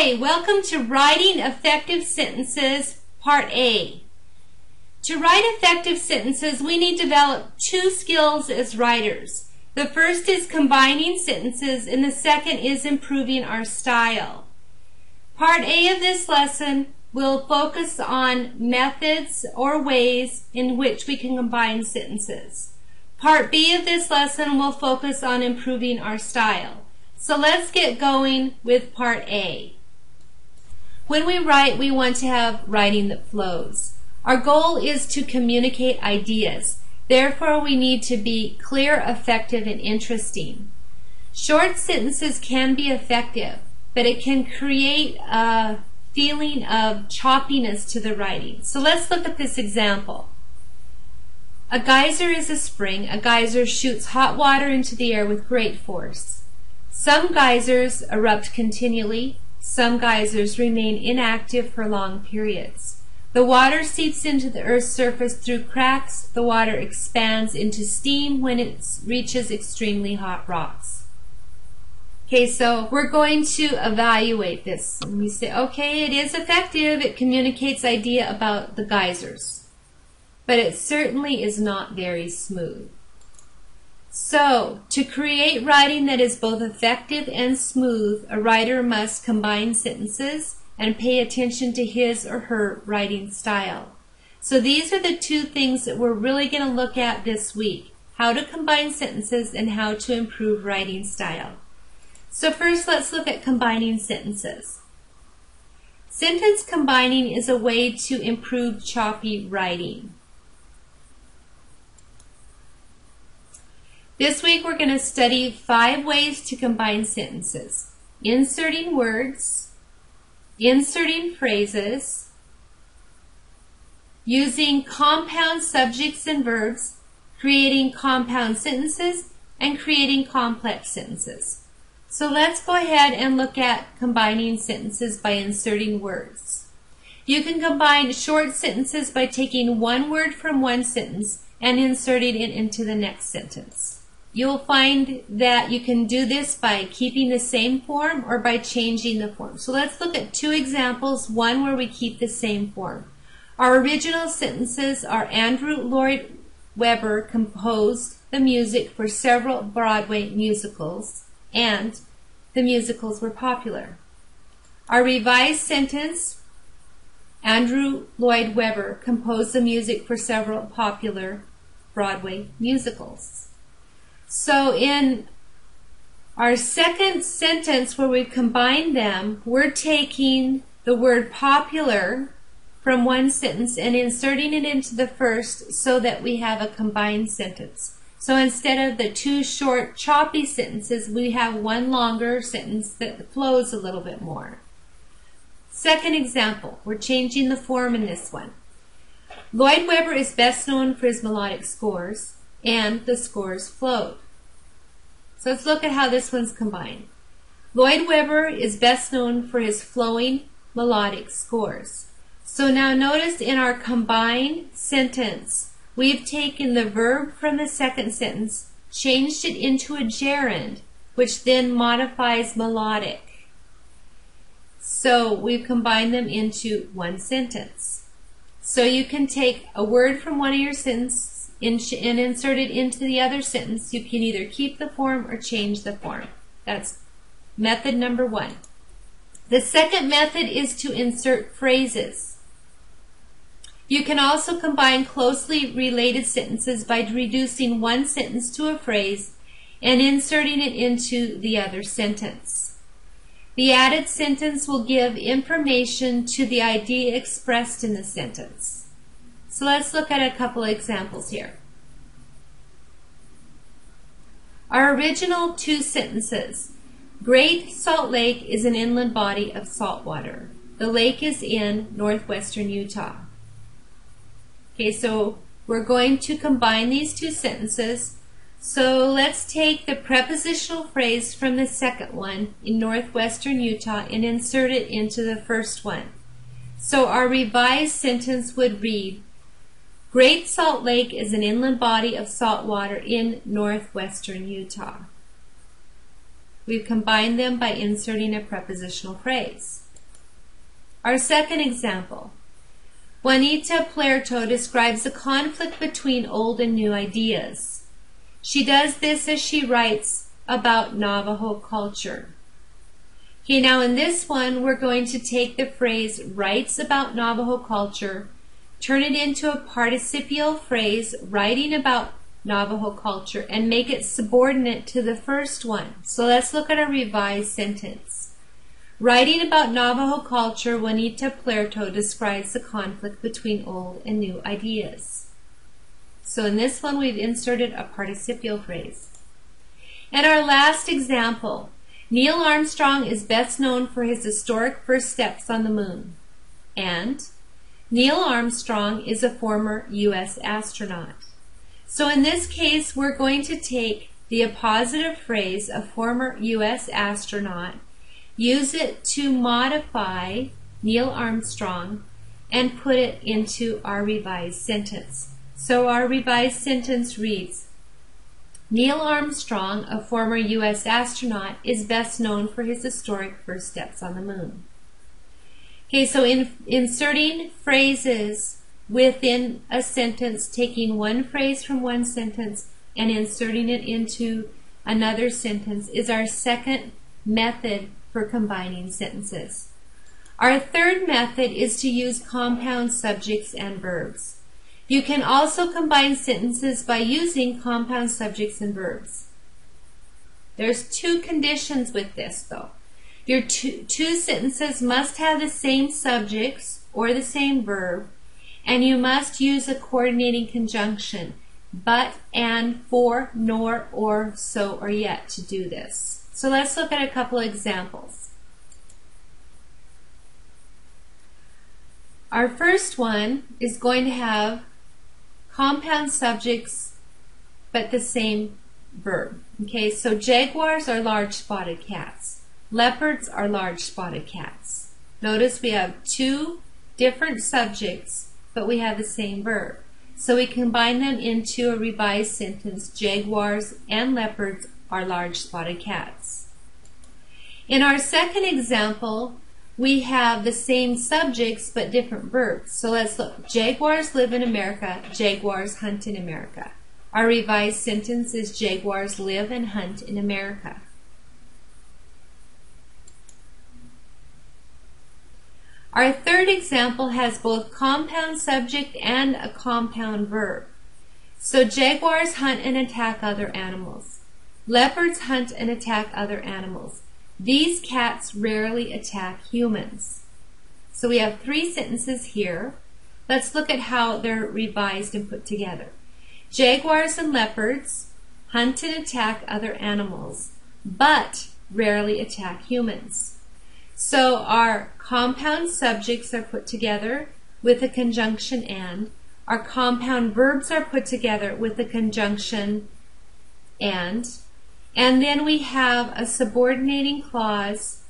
Hi, welcome to Writing Effective Sentences, Part A. To write effective sentences, we need to develop two skills as writers. The first is combining sentences, and the second is improving our style. Part A of this lesson will focus on methods or ways in which we can combine sentences. Part B of this lesson will focus on improving our style. So let's get going with Part A. When we write, we want to have writing that flows. Our goal is to communicate ideas. Therefore, we need to be clear, effective, and interesting. Short sentences can be effective, but it can create a feeling of choppiness to the writing. So let's look at this example. A geyser is a spring. A geyser shoots hot water into the air with great force. Some geysers erupt continually. Some geysers remain inactive for long periods. The water seeps into the Earth's surface through cracks. The water expands into steam when it reaches extremely hot rocks. Okay, so we're going to evaluate this. And we say, okay, it is effective. It communicates idea about the geysers. But it certainly is not very smooth. So, to create writing that is both effective and smooth, a writer must combine sentences and pay attention to his or her writing style. So these are the two things that we're really going to look at this week: how to combine sentences and how to improve writing style. So first, let's look at combining sentences. Sentence combining is a way to improve choppy writing. This week we're going to study 5 ways to combine sentences: inserting words, inserting phrases, using compound subjects and verbs, creating compound sentences, and creating complex sentences. So let's go ahead and look at combining sentences by inserting words. You can combine short sentences by taking one word from one sentence and inserting it into the next sentence. You'll find that you can do this by keeping the same form or by changing the form. So let's look at 2 examples, one where we keep the same form. Our original sentences are: Andrew Lloyd Webber composed the music for several Broadway musicals, and the musicals were popular. Our revised sentence: Andrew Lloyd Webber composed the music for several popular Broadway musicals. So in our second sentence where we've combined them, we're taking the word popular from one sentence and inserting it into the first so that we have a combined sentence. So instead of the 2 short, choppy sentences, we have one longer sentence that flows a little bit more. Second example, we're changing the form in this one. Lloyd Webber is best known for his melodic scores, and the scores flowed. So let's look at how this one's combined. Lloyd Webber is best known for his flowing melodic scores. So now notice in our combined sentence, we've taken the verb from the second sentence, changed it into a gerund, which then modifies melodic. So we've combined them into one sentence. So you can take a word from one of your sentences and insert it into the other sentence. You can either keep the form or change the form. That's method number 1. The second method is to insert phrases. You can also combine closely related sentences by reducing one sentence to a phrase and inserting it into the other sentence. The added sentence will give information to the idea expressed in the sentence. So let's look at a couple of examples here. Our original 2 sentences: Great Salt Lake is an inland body of salt water. The lake is in northwestern Utah. Okay, so we're going to combine these 2 sentences. So let's take the prepositional phrase from the second one, in northwestern Utah, and insert it into the first one. So our revised sentence would read: Great Salt Lake is an inland body of salt water in northwestern Utah. We've combined them by inserting a prepositional phrase. Our second example. Juanita Puerto describes the conflict between old and new ideas. She does this as she writes about Navajo culture. Okay, now in this one, we're going to take the phrase writes about Navajo culture, turn it into a participial phrase writing about Navajo culture, and make it subordinate to the first one. So let's look at a revised sentence. Writing about Navajo culture, Juanita Puerto describes the conflict between old and new ideas. So in this one, we've inserted a participial phrase. And our last example. Neil Armstrong is best known for his historic first steps on the moon. And Neil Armstrong is a former U.S. astronaut. So in this case, we're going to take the appositive phrase, a former U.S. astronaut, use it to modify Neil Armstrong, and put it into our revised sentence. So our revised sentence reads, Neil Armstrong, a former U.S. astronaut, is best known for his historic first steps on the moon. Okay, so inserting phrases within a sentence, taking one phrase from one sentence and inserting it into another sentence is our second method for combining sentences. Our third method is to use compound subjects and verbs. You can also combine sentences by using compound subjects and verbs. There's two conditions with this, though. Your two sentences must have the same subjects or the same verb, and you must use a coordinating conjunction, but, and, for, nor, or, so, or yet to do this. So let's look at a couple of examples. Our first one is going to have compound subjects but the same verb. Okay, so jaguars are large spotted cats. Leopards are large spotted cats. Notice we have two different subjects but we have the same verb. So we combine them into a revised sentence. Jaguars and leopards are large spotted cats. In our second example, we have the same subjects but different verbs. So let's look. Jaguars live in America. Jaguars hunt in America. Our revised sentence is jaguars live and hunt in America. Our third example has both compound subject and a compound verb. So jaguars hunt and attack other animals. Leopards hunt and attack other animals. These cats rarely attack humans. So we have three sentences here. Let's look at how they're revised and put together. Jaguars and leopards hunt and attack other animals, but rarely attack humans. So our compound subjects are put together with a conjunction and. Our compound verbs are put together with a conjunction and then we have a subordinating clause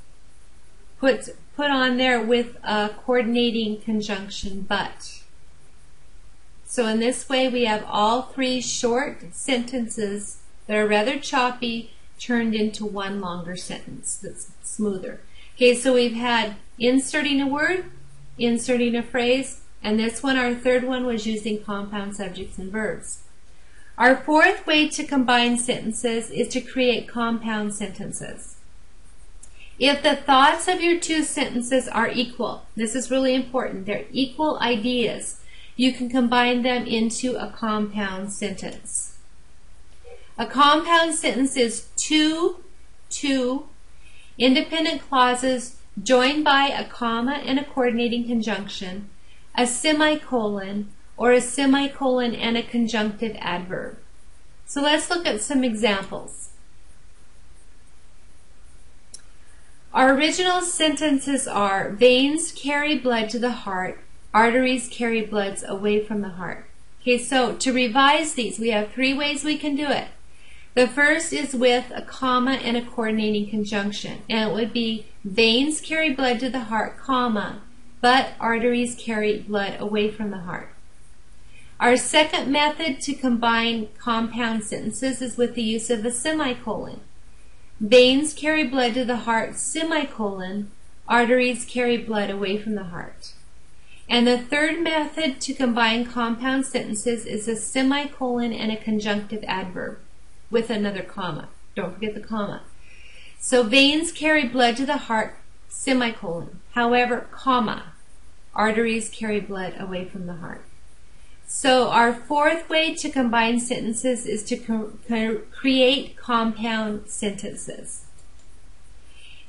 put on there with a coordinating conjunction but. So in this way we have all three short sentences that are rather choppy turned into one longer sentence that's smoother. Okay, so we've had inserting a word, inserting a phrase, and this one, our third one, was using compound subjects and verbs. Our fourth way to combine sentences is to create compound sentences. If the thoughts of your two sentences are equal, this is really important, they're equal ideas, you can combine them into a compound sentence. A compound sentence is two independent clauses joined by a comma and a coordinating conjunction, a semicolon, or a semicolon and a conjunctive adverb. So let's look at some examples. Our original sentences are, veins carry blood to the heart, arteries carry blood away from the heart. Okay, so to revise these, we have three ways we can do it. The first is with a comma and a coordinating conjunction, and it would be, veins carry blood to the heart, comma, but arteries carry blood away from the heart. Our second method to combine compound sentences is with the use of a semicolon. Veins carry blood to the heart, semicolon, Arteries carry blood away from the heart. And the third method to combine compound sentences is a semicolon and a conjunctive adverb with another comma. Don't forget the comma. So veins carry blood to the heart, semicolon. However, comma, arteries carry blood away from the heart. So our fourth way to combine sentences is to create compound sentences.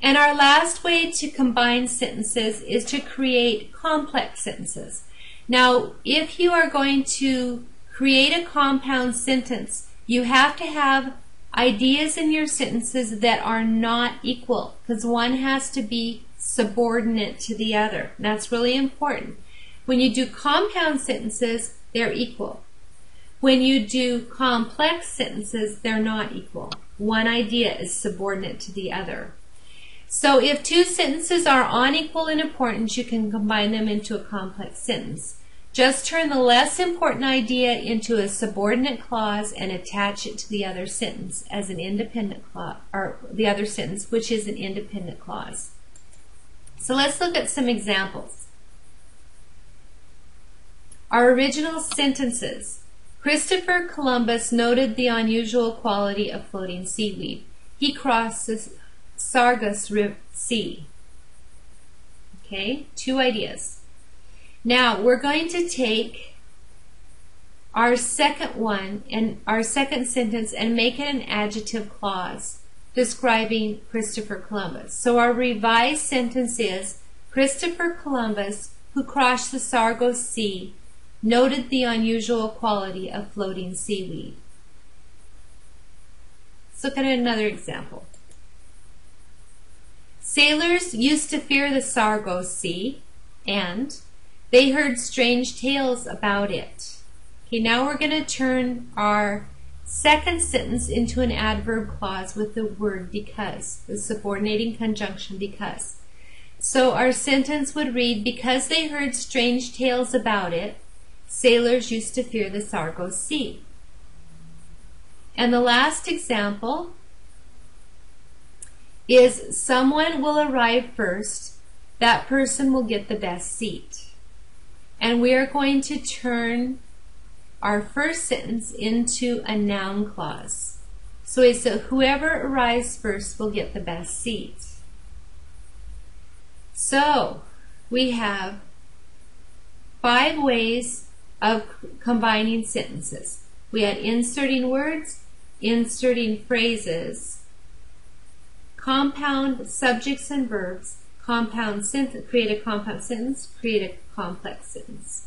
And our last way to combine sentences is to create complex sentences. Now, if you are going to create a compound sentence, you have to have ideas in your sentences that are not equal, because one has to be subordinate to the other. That's really important. When you do compound sentences, they're equal. When you do complex sentences, they're not equal. One idea is subordinate to the other. So if two sentences are unequal in importance, you can combine them into a complex sentence. Just turn the less important idea into a subordinate clause and attach it to the other sentence as an independent clause, or the other sentence, which is an independent clause. So let's look at some examples. Our original sentences. Christopher Columbus noted the unusual quality of floating seaweed. He crossed the Sargasso Sea. Okay, two ideas. Now we're going to take our second one and our second sentence and make it an adjective clause describing Christopher Columbus. So our revised sentence is, Christopher Columbus, who crossed the Sargasso Sea, noted the unusual quality of floating seaweed. Let's look at another example. Sailors used to fear the Sargasso Sea, and they heard strange tales about it. Okay, now we're going to turn our second sentence into an adverb clause with the word because, the subordinating conjunction because. So our sentence would read, because they heard strange tales about it, sailors used to fear the Sargasso Sea. And the last example is, someone will arrive first, that person will get the best seat. And we are going to turn our first sentence into a noun clause. So it's whoever arrives first will get the best seat. So we have 5 ways of combining sentences. We had inserting words, inserting phrases, compound subjects and verbs, create a compound sentence, create a complex sentence.